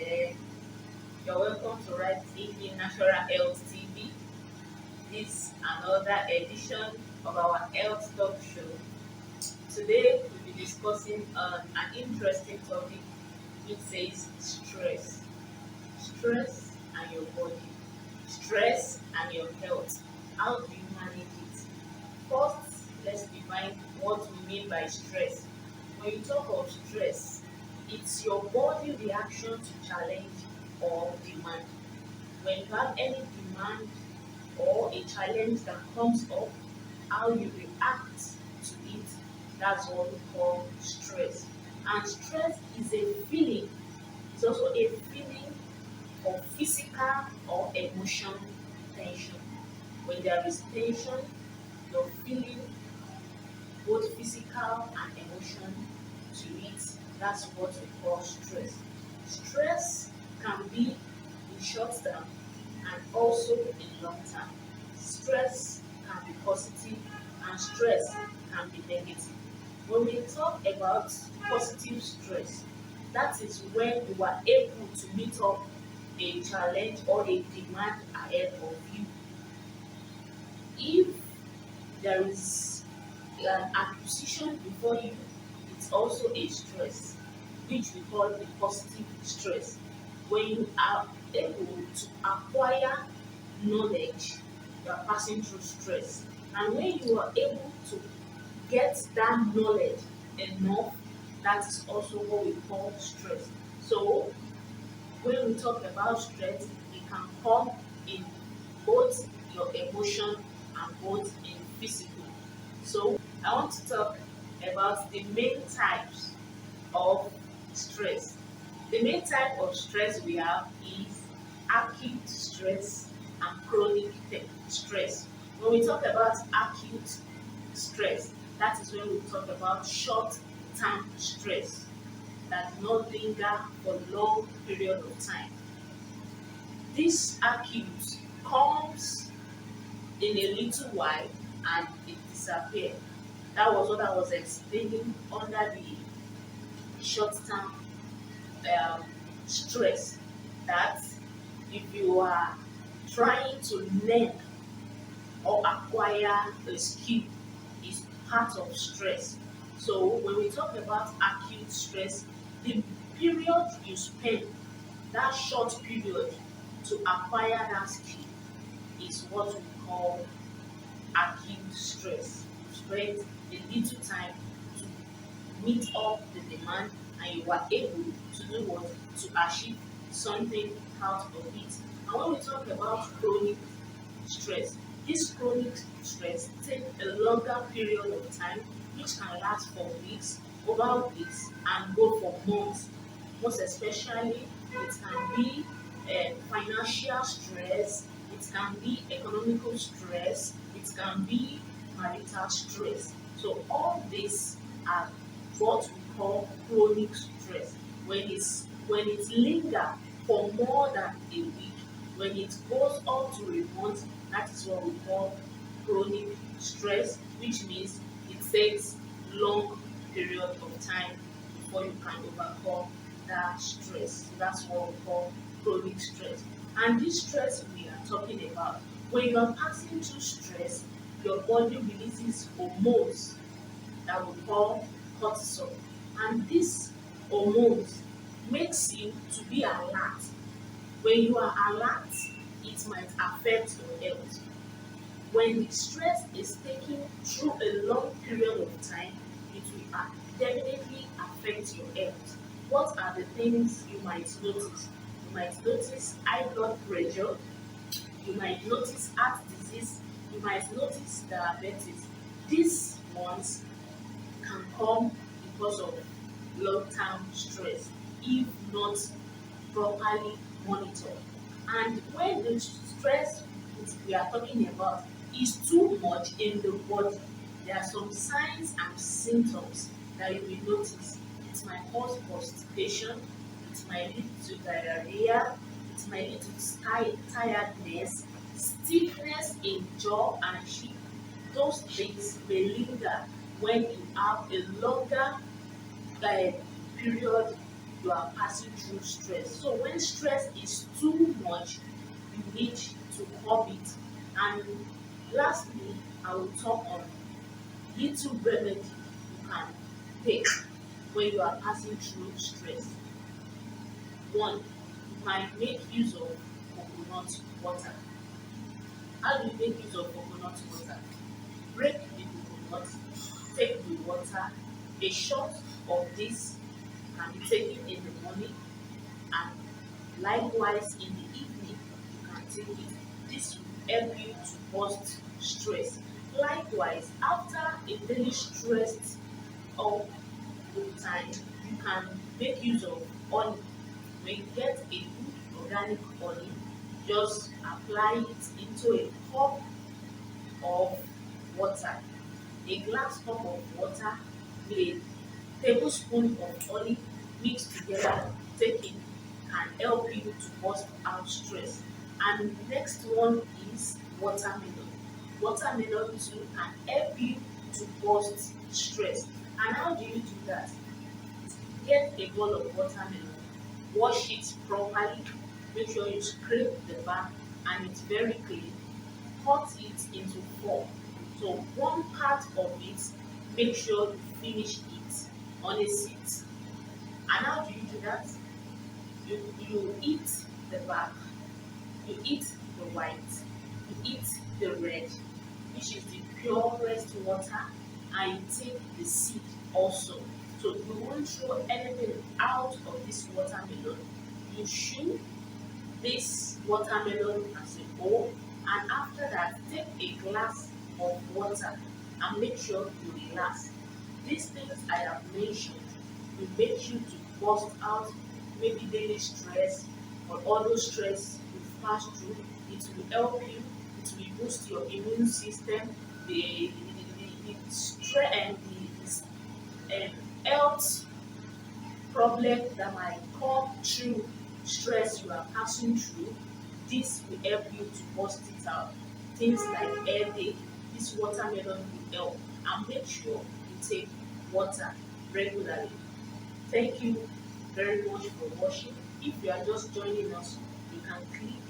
there. You're welcome to Right Living Natural Health TV. This is another edition of our health talk show. Today we'll be discussing an interesting topic which says stress. Stress and your body. Stress and your health. How do you manage it? First, let's define what we mean by stress. When you talk of stress, it's your body reaction to challenge or demand. When you have any demand or a challenge that comes up, how you react to it, that's what we call stress. And stress is a feeling, it's also a feeling of physical or emotional tension. When there is tension, you're feeling both physical and emotion to it. That's what we call stress. Stress can be in short term and also in long term. Stress can be positive and stress can be negative. When we talk about positive stress, that is when you are able to meet up a challenge or a demand ahead of you. If there is an acquisition before you, it's also a stress, which we call a positive stress. When you are able to acquire knowledge, you are passing through stress. And when you are able to get that knowledge enough, that is also what we call stress. So when we talk about stress, it can come in both your emotion and both in physical. So I want to talk about the main types of stress. The main type of stress we have is acute stress and chronic stress. When we talk about acute stress, that is when we talk about short-term stress that do not linger for long period of time. This acute comes in a little while and it disappears. That was what I was explaining under the short-term stress. That if you are trying to learn or acquire a skill, is part of stress. So when we talk about acute stress, the period you spend, that short period to acquire that skill, is what we call acute stress. You spend a little time to meet up the demand and you are able to do what? To achieve something out of it. And when we talk about chronic stress, this chronic stress takes a longer period of time, which can last for weeks, over weeks, and go for months. Most especially, it can be financial stress, it can be economical stress, it can be marital stress. So all these are what we call chronic stress. When it lingers for more than a week, when it goes up to a month, that is what we call chronic stress, which means it takes long period of time before you can overcome that stress. So that's what we call chronic stress. And this stress we are talking about, when you are passing through stress, your body releases hormones that we call cortisol. And these hormones makes you to be alert. When you are alert, it might affect your health. When the stress is taken through a long period of time, it will definitely affect your health. What are the things you might notice? You might notice high blood pressure, you might notice heart disease, you might notice diabetes. These ones can come because of long-term stress if not properly monitored. And when the stress we are talking about is too much in the body, there are some signs and symptoms that you will notice. It might cause constipation, it might lead to diarrhea, it might lead to tiredness, stiffness in jaw and cheek. Those things may linger when you have a longer period you are passing through stress. So when stress is too much, you need to curb it. And lastly, I will talk on little remedy you can take when you are passing through stress. One, you can make use of coconut water. How do you make use of coconut water? Break the coconut, take the water. A shot of this can be taken in the morning, and likewise in the evening you can take it. This will help you to burst stress. Likewise, after a daily stress of the time, you can make use of honey. When you get a good organic honey, just apply it into a cup of water. A glass cup of water with a tablespoon of honey mixed together, taken, can help you to burst out stress. And the next one is watermelon. Watermelon too can help you to burst stress. And how do you do that? Get a bowl of watermelon, wash it properly, make sure you scrape the back and it's very clean. Cut it into four. So one part of it, make sure you finish it on a seat. And how do you do that? You eat the back, you eat the white, you eat the red, which is the purest water, and you take the seed also. So you won't throw anything out of this watermelon. You chew this watermelon as a whole, and after that take a glass of water and make sure you relax. These things I have mentioned will make you to burst out maybe daily stress or other stress you've passed through. It will help you, it will boost your immune system, the stress and the health problem that might come through stress you are passing through. This will help you to bust it out. Things like headache, this watermelon will help. And make sure you take water regularly. Thank you very much for watching. If you are just joining us, you can click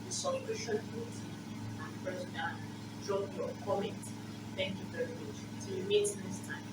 the subscription button and press and drop your comment. Thank you very much. Till we meet next time.